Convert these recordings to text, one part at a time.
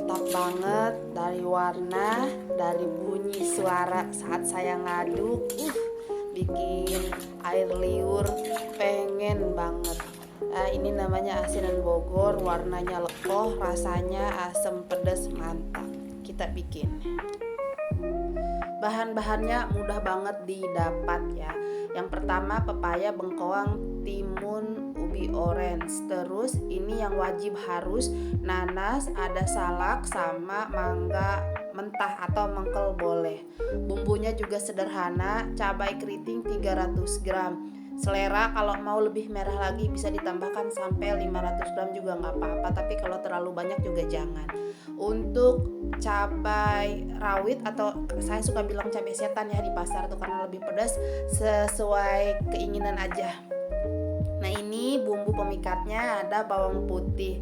mantap banget dari warna, dari bunyi suara saat saya ngaduk. Bikin air liur pengen banget. Ini namanya asinan Bogor, warnanya lekoh, rasanya asam pedas mantap. Kita bikin. Bahan-bahannya mudah banget didapat ya. Yang pertama pepaya, bengkoang, timun, ubi orange. Terus ini yang wajib harus nanas, ada salak sama mangga mentah atau mengkel boleh. Bumbunya juga sederhana, cabai keriting 300 gram. Selera kalau mau lebih merah lagi bisa ditambahkan sampai 500 gram juga nggak apa-apa, tapi kalau terlalu banyak juga jangan. Untuk cabai rawit atau saya suka bilang cabai setan ya di pasar tuh karena lebih pedas, sesuai keinginan aja. Nah ini bumbu pemikatnya ada bawang putih.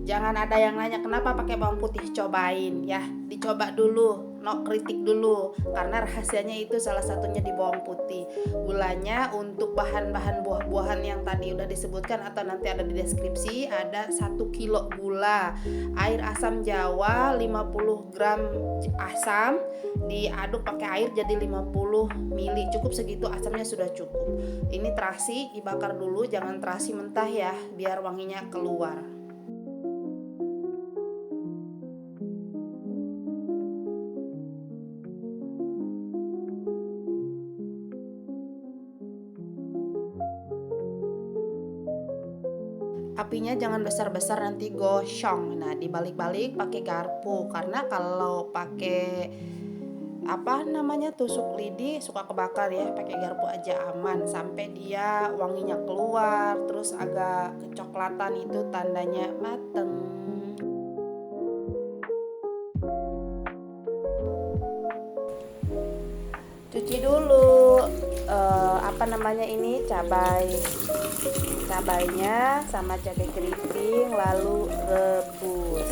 Jangan ada yang nanya kenapa pakai bawang putih, cobain ya, dicoba dulu, kritik dulu, karena rahasianya itu salah satunya di bawang putih. Gulanya untuk bahan-bahan buah-buahan yang tadi udah disebutkan atau nanti ada di deskripsi, ada 1 kilo gula, air asam jawa 50 gram asam, diaduk pakai air jadi 50 ml, cukup segitu asamnya sudah cukup. Ini terasi dibakar dulu, jangan terasi mentah ya, biar wanginya keluar. Apinya jangan besar-besar nanti gosong. Nah, dibalik-balik pakai garpu karena kalau pakai tusuk lidi suka kebakar ya. Pakai garpu aja aman sampai dia wanginya keluar, terus agak kecoklatan, itu tandanya mateng. Cuci dulu cabainya sama cabai keriting, lalu rebus.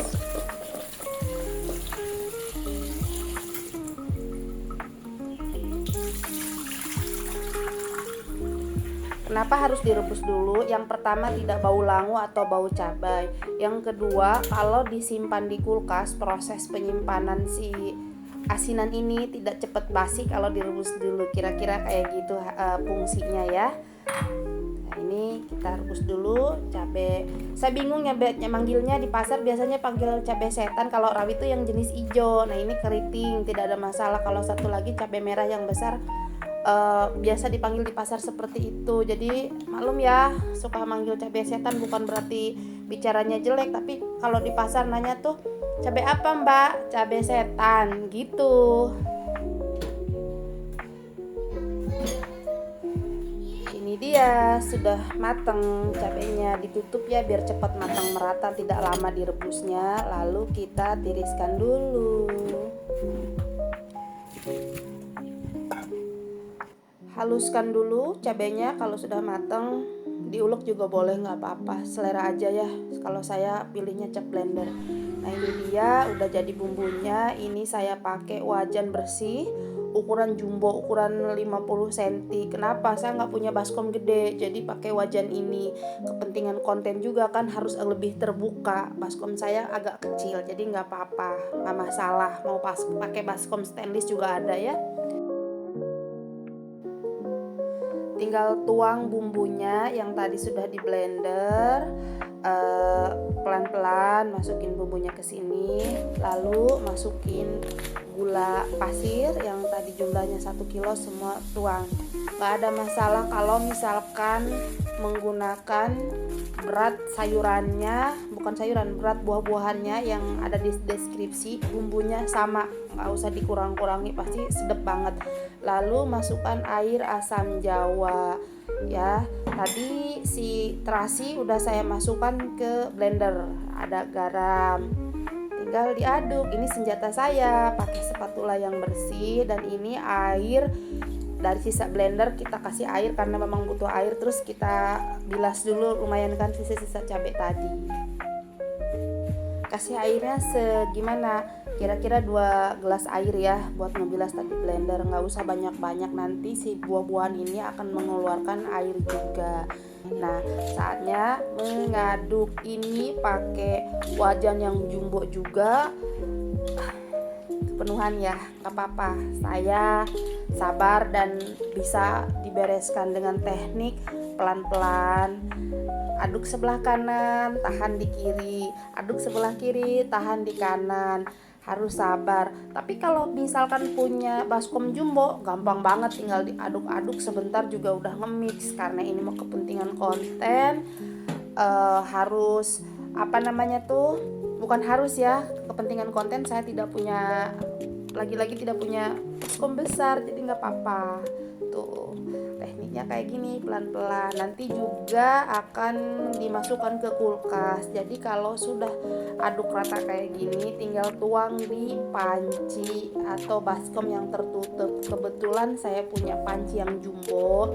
Kenapa harus direbus dulu? Yang pertama tidak bau langu atau bau cabai. Yang kedua, kalau disimpan di kulkas, proses penyimpanan si asinan ini tidak cepat basi kalau direbus dulu. Kira-kira kayak gitu fungsinya ya. Nah, ini kita rebus dulu cabai. Saya bingung ya manggilnya di pasar biasanya panggil cabai setan, kalau rawit itu yang jenis hijau. Nah, ini keriting, tidak ada masalah. Kalau satu lagi cabai merah yang besar biasa dipanggil di pasar seperti itu. Jadi maklum ya, suka manggil cabai setan bukan berarti bicaranya jelek, tapi kalau di pasar nanya tuh cabai apa mbak? Cabai setan gitu. Ini dia sudah mateng cabainya, ditutup ya biar cepat matang merata, tidak lama direbusnya. Lalu kita tiriskan dulu. Haluskan dulu cabainya. Kalau sudah matang diulek juga boleh, nggak apa-apa, selera aja ya. Kalau saya pilihnya cap blender. Nah ini dia udah jadi bumbunya. Ini saya pakai wajan bersih ukuran jumbo, ukuran 50 cm. Kenapa? Saya nggak punya baskom gede, jadi pakai wajan ini. Kepentingan konten juga kan harus lebih terbuka. Baskom saya agak kecil, jadi nggak apa-apa, nggak masalah. Mau pakai baskom stainless juga ada ya. Tinggal tuang bumbunya yang tadi sudah di blender, pelan-pelan masukin bumbunya ke sini, lalu masukin gula pasir yang tadi jumlahnya 1 kilo, semua tuang. Gak ada masalah kalau misalkan menggunakan berat berat buah-buahannya yang ada di deskripsi, bumbunya sama, gak usah dikurang-kurangi, pasti sedap banget. Lalu masukkan air asam jawa ya. Tadi si terasi udah saya masukkan ke blender, ada garam, tinggal diaduk. Ini senjata saya, pakai spatula yang bersih. Dan ini air dari sisa blender, kita kasih air karena memang butuh air. Terus kita bilas dulu, lumayan kan sisa-sisa cabai tadi. Kasih airnya segimana, kira-kira 2 gelas air ya buat ngebilas tadi blender. Nggak usah banyak-banyak, nanti si buah-buahan ini akan mengeluarkan air juga. Nah, saatnya mengaduk. Ini pakai wajan yang jumbo juga. Penuhan ya, gak apa-apa. Saya sabar dan bisa dibereskan dengan teknik pelan-pelan. Aduk sebelah kanan, tahan di kiri. Aduk sebelah kiri, tahan di kanan. Harus sabar. Tapi kalau misalkan punya baskom jumbo, gampang banget, tinggal diaduk-aduk sebentar juga udah nge-mix. Karena ini mau kepentingan konten, harus apa namanya tuh, bukan harus ya, kepentingan konten. Saya tidak punya, lagi-lagi tidak punya baskom besar, jadi nggak apa-apa. Tuh tekniknya kayak gini, pelan-pelan. Nanti juga akan dimasukkan ke kulkas. Jadi kalau sudah aduk rata kayak gini, tinggal tuang di panci atau baskom yang tertutup. Kebetulan saya punya panci yang jumbo,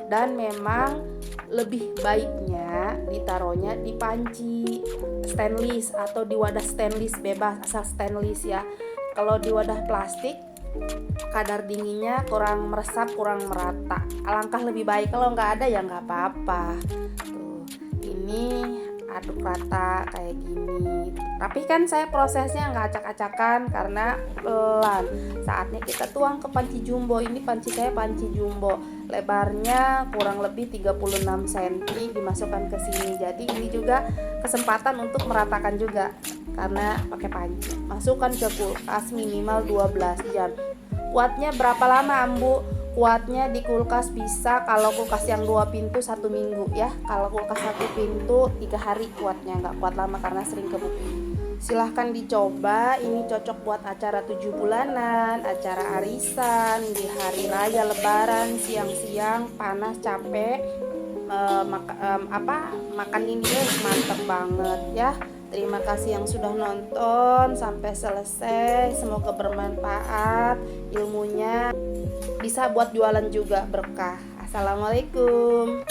dan memang lebih baiknya ditaruhnya di panci stainless atau di wadah stainless, bebas asal stainless ya. Kalau di wadah plastik, kadar dinginnya kurang meresap, kurang merata. Alangkah lebih baik kalau nggak ada ya nggak apa-apa. Tuh, ini aduk rata kayak gini. Tapi kan saya prosesnya nggak acak-acakan karena pelan. Saatnya kita tuang ke panci jumbo. Ini panci saya panci jumbo. Lebarnya kurang lebih 36 cm, dimasukkan ke sini. Jadi ini juga kesempatan untuk meratakan juga karena pakai panci. Masukkan ke kulkas minimal 12 jam. Kuatnya berapa lama, Ambu? Kuatnya di kulkas bisa, kalau kulkas yang 2 pintu 1 minggu ya. Kalau kulkas 1 pintu 3 hari kuatnya, nggak kuat lama karena sering keburu. Silahkan dicoba. Ini cocok buat acara 7 bulanan, acara arisan, di hari raya lebaran, siang-siang panas capek, makan ini mantep banget ya. Terima kasih yang sudah nonton sampai selesai. Semoga bermanfaat ilmunya, bisa buat jualan juga berkah. Assalamualaikum.